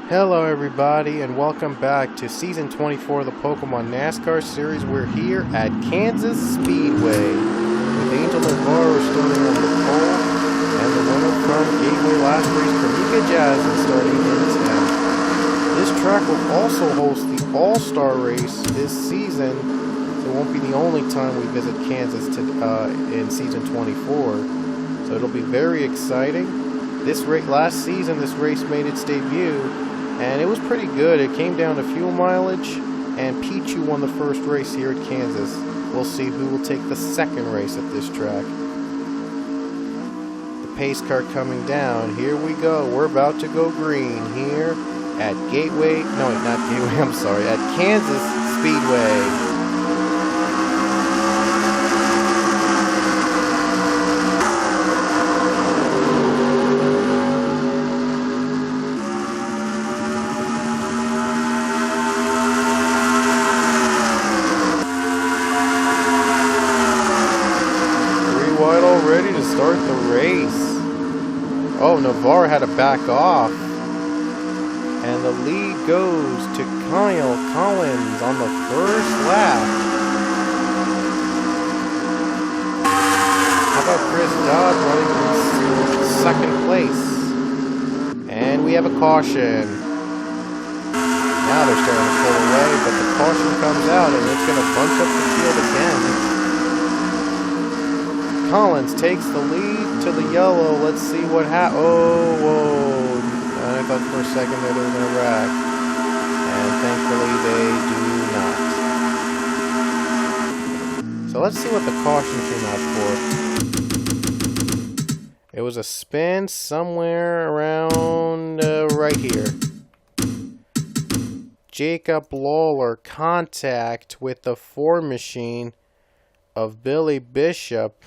Hello everybody and welcome back to Season 24 of the Pokemon NASCAR Series. We're here at Kansas Speedway with Angel and Laura starting on the pole and the winner from Gateway last race, Kamika Jasmine, starting in 10th. This track will also host the All-Star race this season, so it won't be the only time we visit Kansas in Season 24, so it'll be very exciting. Last season, this race made its debut, and it was pretty good. It came down to fuel mileage, and Pichu won the first race here at Kansas. We'll see who will take the second race at this track. The pace car coming down. Here we go. We're about to go green here at Gateway. No, not Gateway. I'm sorry. At Kansas Speedway. Ready to start the race. Oh, Navarre had to back off. And the lead goes to Kyle Collins on the first lap. How about Chris Dodd running in second place? And we have a caution. Now they're starting to pull away, but the caution comes out and it's going to bunch up the field again. Collins takes the lead to the yellow. Let's see what happens. Oh, whoa. I thought for a second that they were going to wreck. And thankfully they do not. So let's see what the caution came out for. It was a spin somewhere around right here. Jacob Lawler contact with the fore machine of Billy Bishop.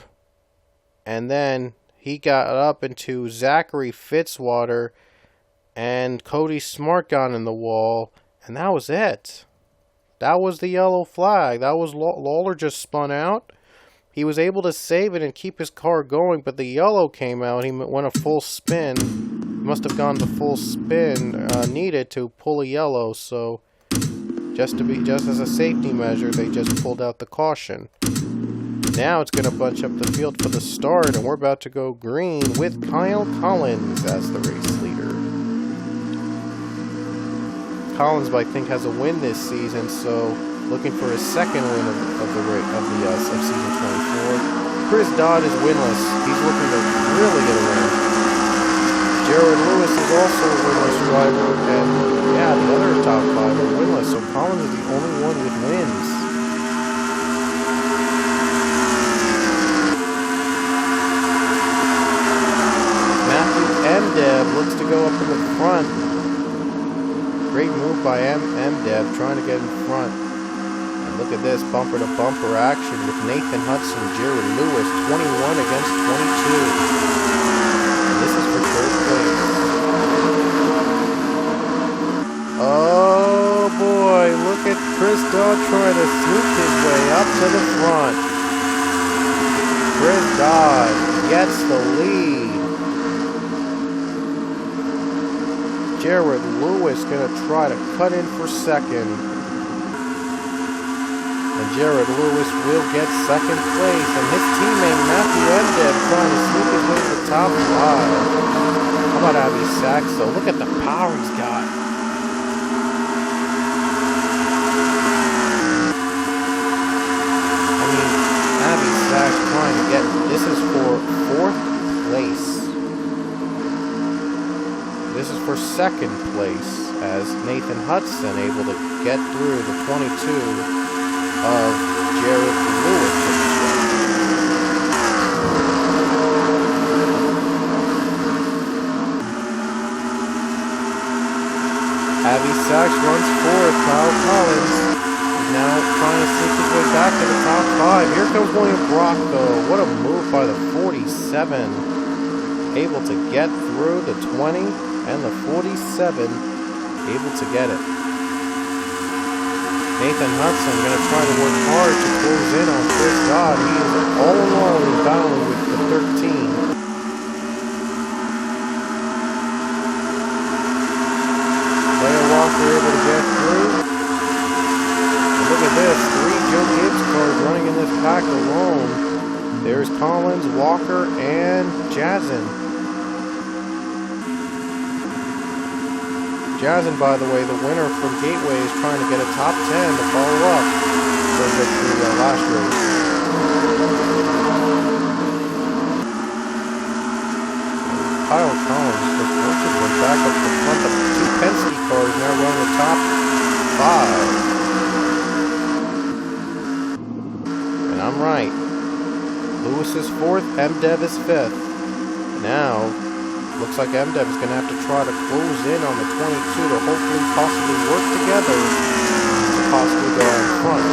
And then he got up into Zachary Fitzwater, and Cody Smart got in the wall, and that was it. That was the yellow flag. That was Lawler just spun out. He was able to save it and keep his car going, but the yellow came out. He went a full spin. He must have gone the full spin needed to pull a yellow. So just as a safety measure, they just pulled out the caution. Now it's going to bunch up the field for the start, and we're about to go green with Kyle Collins as the race leader. Collins, I think, has a win this season, so looking for his second win of season 24. Chris Dodd is winless. He's looking to really get a win. Jared Lewis is also a winless driver, and yeah, the other top five are winless, so Collins is the only one with wins. MDev looks to go up in the front. Great move by MDev trying to get in front. And look at this bumper to bumper action with Nathan Hudson, Jared Lewis, 21 against 22. And this is for third place. Oh boy, look at Chris Dodd trying to sneak his way up to the front. Chris Dodd gets the lead. Jared Lewis going to try to cut in for second. And Jared Lewis will get second place. And his teammate Matthew MDev trying to sneak his way to the top five. How about Abby Saxo? Look at the power he's got. I mean, Abby Sax trying to get... This is for fourth place. This is for second place, as Nathan Hudson able to get through the 22 of Jared Lewis. Abby Sachs runs fourth. Kyle Collins is now trying to sneak his way back to the top five. Here comes William Brock, though. What a move by the 47. Able to get through the 20. And the 47 able to get it. Nathan Hudson going to try to work hard to close in on Chris Dodd. He is all alone battling with the 13. were able to get through. And look at this, 3 Joe Gibbs cars running in this pack alone. There's Collins, Walker, and Jazen. Jazen, by the way, the winner from Gateway, is trying to get a top 10 to follow up. So good through the last race. Kyle Collins just went back up the front of 2 Penske cars, now running the top 5. And I'm right. Lewis is 4th, MDev is 5th. Now, looks like MDev is going to have to try to close in on the 22 to hopefully possibly work together to possibly go out in front.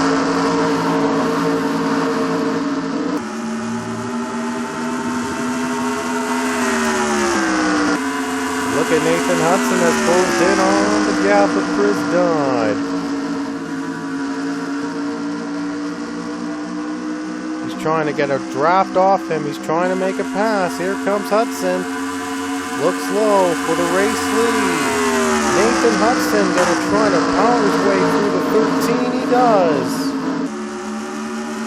Look at Nathan Hudson has closed in on the gap of Chris Dodd. He's trying to get a draft off him. He's trying to make a pass. Here comes Hudson. Looks low for the race lead. Nathan Hudson gonna try to power his way through the 13. He does.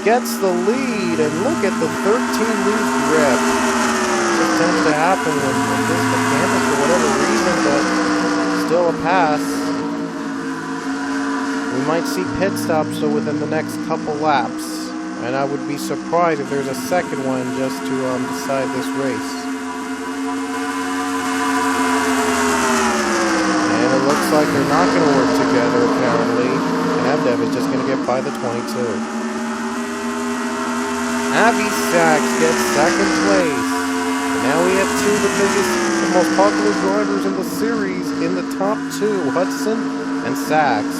Gets the lead, and look at the 13 lose grip. It tends to happen when this mechanic for whatever reason, but still a pass. We might see pit stops so within the next couple laps, and I would be surprised if there's a second one just to decide this race. And it looks like they're not going to work together apparently, and MDev is just going to get by the 22. Avi Sachs gets second place. Now we have 2 of the biggest, the most popular drivers in the series in the top 2, Hudson and Sachs.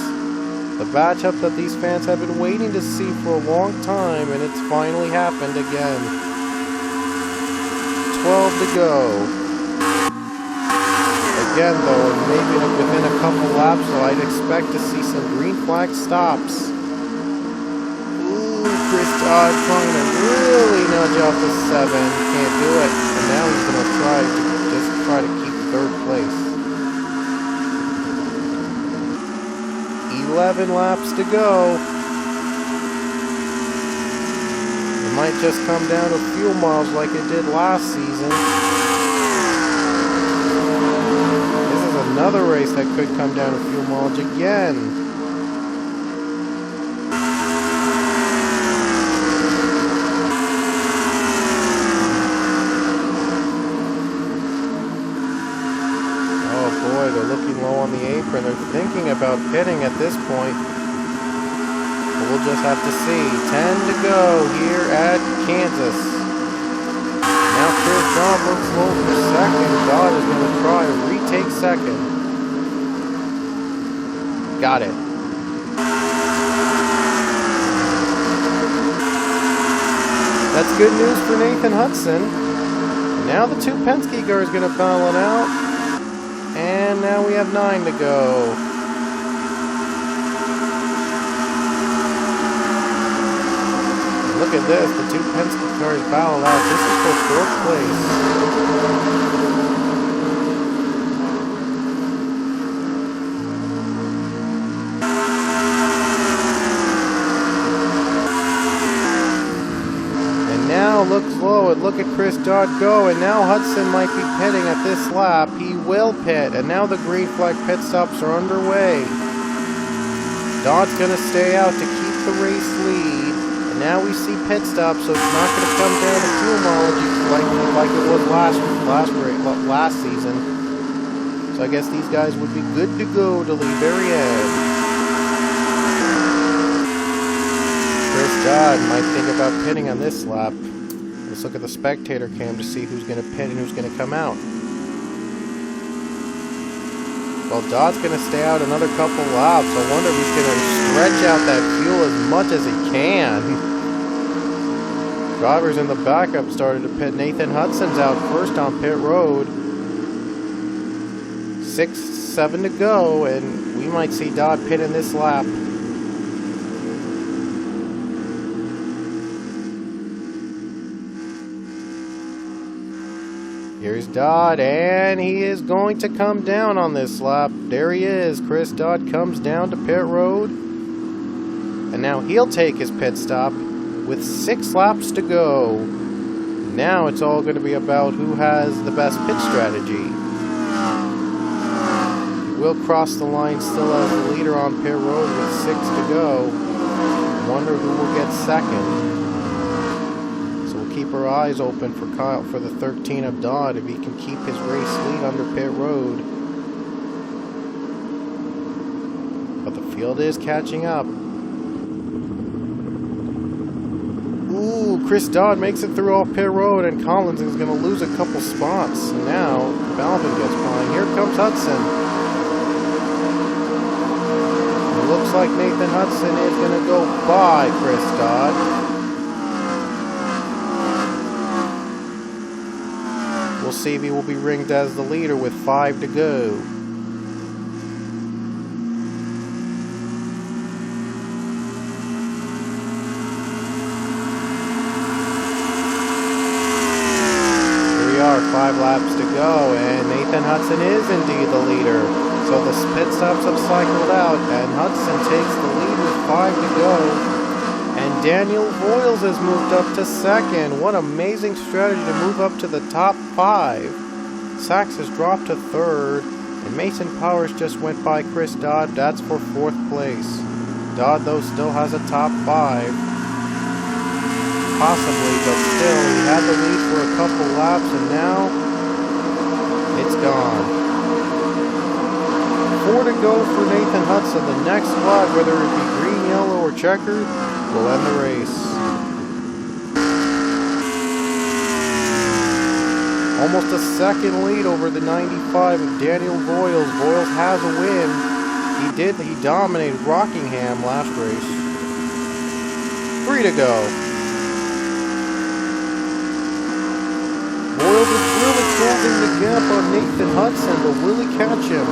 The matchup that these fans have been waiting to see for a long time, and it's finally happened again. 12 to go. Again though, maybe within a couple laps, so I'd expect to see some green flag stops. Chris Dodd trying to really nudge off the 7. Can't do it. And now he's going to try to keep 3rd place. 11 laps to go. It might just come down to fuel miles like it did last season. This is another race that could come down to fuel mileage again. They're looking low on the apron. They're thinking about pitting at this point. But we'll just have to see. 10 to go here at Kansas. Now Chris Dodd looks low for second. Dodd is going to try to retake second. Got it. That's good news for Nathan Hudson. Now the 2 Penske cars are going to battle it out. And now we have 9 to go. Look at this, the 2 Penske cars battle out. This is for 4th place. And now looks low, and look at Chris Dodd go, and now Hudson might be pitting at this lap. He will pit, and now the green flag pit stops are underway. Dodd's going to stay out to keep the race lead, and now we see pit stops, so it's not going to come down to fuel mileage like it was last season. So I guess these guys would be good to go to the very end. Chris Dodd might think about pitting on this lap. Let's look at the spectator cam to see who's going to pit and who's going to come out. Well, Dodd's going to stay out another couple laps. I wonder if he's going to stretch out that fuel as much as he can. Drivers in the backup started to pit. Nathan Hudson's out first on pit road. 6-7 to go, and we might see Dodd pit in this lap. Here's Dodd, and he is going to come down on this lap. There he is. Chris Dodd comes down to pit road. And now he'll take his pit stop with 6 laps to go. Now it's all going to be about who has the best pit strategy. He will cross the line still as the leader on pit road with 6 to go. Wonder who will get second. Keep our eyes open for Kyle for the 13 of Dodd if he can keep his race lead under pit road. But the field is catching up. Ooh, Chris Dodd makes it through off pit road, and Collins is going to lose a couple spots. And now Balvin gets behind. Here comes Hudson. It looks like Nathan Hudson is going to go by Chris Dodd. We'll see if he will be ringed as the leader with 5 to go. Here we are, 5 laps to go, and Nathan Hudson is indeed the leader. So the pit stops have cycled out, and Hudson takes the lead with 5 to go. And Daniel Voiles has moved up to second. What amazing strategy to move up to the top 5. Sachs has dropped to third. And Mason Powers just went by Chris Dodd. That's for 4th place. Dodd, though, still has a top 5. Possibly, but still, he had the lead for a couple laps, and now it's gone. 4 to go for Nathan Hudson. The next flag, whether it be green, yellow, or checkered, will end the race. Almost a second lead over the 95 of Daniel Voiles. Voiles has a win. He dominated Rockingham last race. 3 to go. Voiles is really closing the gap on Nathan Hudson, but will he catch him?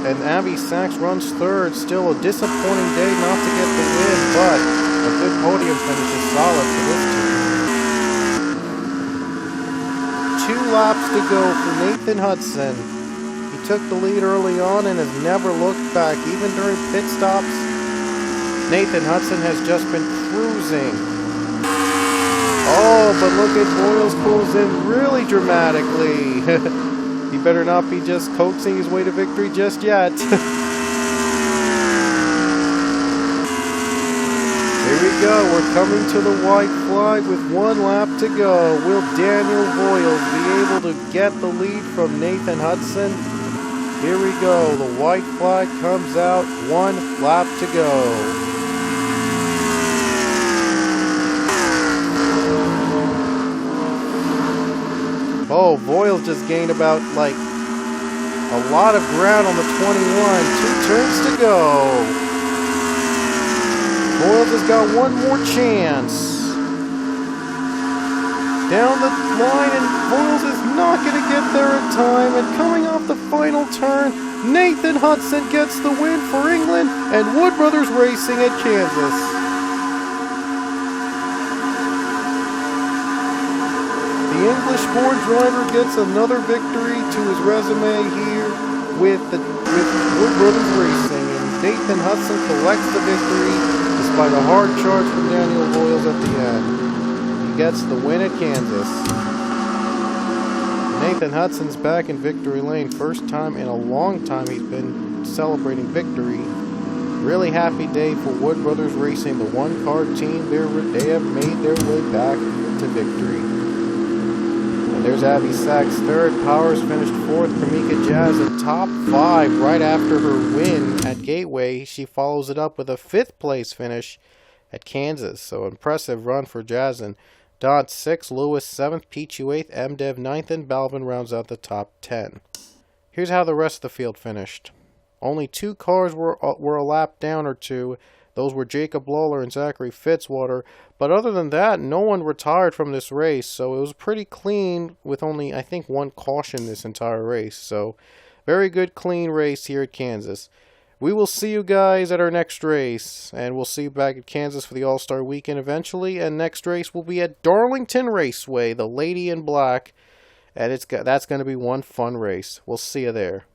And Abby Sachs runs third. Still a disappointing day not to get the win, but a good podium finish is solid for this team. 2 laps to go for Nathan Hudson. He took the lead early on and has never looked back, even during pit stops. Nathan Hudson has just been cruising. Oh, but look at Voiles pulls in really dramatically. He better not be just coaxing his way to victory just yet. Here we go. We're coming to the white flag with 1 lap to go. Will Daniel Voiles be able to get the lead from Nathan Hudson? Here we go. The white flag comes out. 1 lap to go. Oh, Voiles just gained about, like, a lot of ground on the 21. 2 turns to go. Voiles has got 1 more chance. Down the line, and Voiles is not going to get there in time. And coming off the final turn, Nathan Hudson gets the win for England and Wood Brothers Racing at Kansas. The English-born driver gets another victory to his resume here with Wood Brothers Racing, and Nathan Hudson collects the victory despite a hard charge from Daniel Voiles at the end. He gets the win at Kansas. Nathan Hudson's back in victory lane. First time in a long time he's been celebrating victory. Really happy day for Wood Brothers Racing, the one-car team. They have made their way back to victory. There's Abby Sachs third. Powers finished 4th. Kamika Jazz in top 5 right after her win at Gateway. She follows it up with a 5th place finish at Kansas. So impressive run for Jazz. And Dodd 6th, Lewis 7th, Pichu 8th, MDev 9th, and Balvin rounds out the top 10. Here's how the rest of the field finished. Only 2 cars were a lap down or 2. Those were Jacob Lawler and Zachary Fitzwater. But other than that, no one retired from this race. So it was pretty clean with only, I think, 1 caution this entire race. So very good, clean race here at Kansas. we will see you guys at our next race, and we'll see you back at Kansas for the All-Star Weekend eventually. And next race will be at Darlington Raceway, the Lady in Black, and that's going to be one fun race. We'll see you there.